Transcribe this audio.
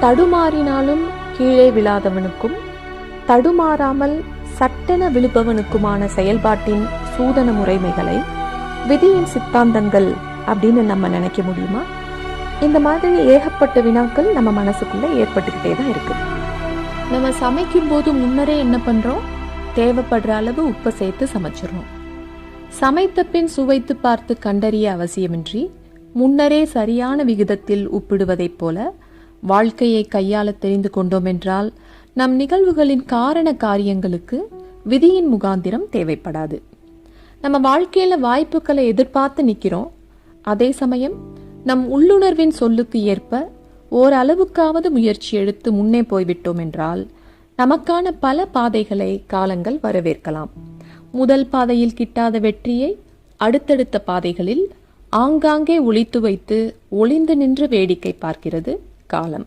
தடுமாறினாலும் கீழே விழாதவனுக்கும் தடுமாறாமல் சட்டென விழுபவனுக்குமான செயல்பாட்டின் சூதன முறைமைகளை விதியின் சித்தாந்தங்கள் அப்படின்னு நம்ம நினைக்க முடியுமா? இந்த மாதிரி ஏகப்பட்ட வினாக்கள் நம்ம மனசுக்குள்ள ஏற்பட்டுக்கிட்டே தான் இருக்கு. நம்ம சமைக்கும் போது முன்னரே என்ன பண்றோம்? தேவைப்படுற அளவு உப்பை சேர்த்து சமைச்சிடறோம். சமைத்த பின் சுவைத்து பார்த்து கண்டறிய அவசியமின்றி முன்னரே சரியான விகிதத்தில் உப்பிடுவதைப் போல வாழ்க்கையை கையாள தெரிந்து கொண்டோம் என்றால் நம் நிகழ்வுகளின் காரண காரியங்களுக்கு விதியின் முகாந்திரம் தேவைப்படாது. நம்ம வாழ்க்கையில வாய்ப்புகளை எதிர்பார்த்து நிக்கிறோம். அதே சமயம் நம் உள்ளுணர்வின் சொல்லுக்கு ஏற்ப ஓரளவுக்காவது முயற்சி எடுத்து முன்னே போய்விட்டோம் என்றால் நமக்கான பல பாதைகளை காலங்கள் வரவேற்கலாம். முதல் பாதையில் கிட்டாத வெற்றியை அடுத்தடுத்த பாதைகளில் ஆங்காங்கே ஒளித்து வைத்து ஒளிந்து நின்று வேடிக்கை பார்க்கிறது காலம்.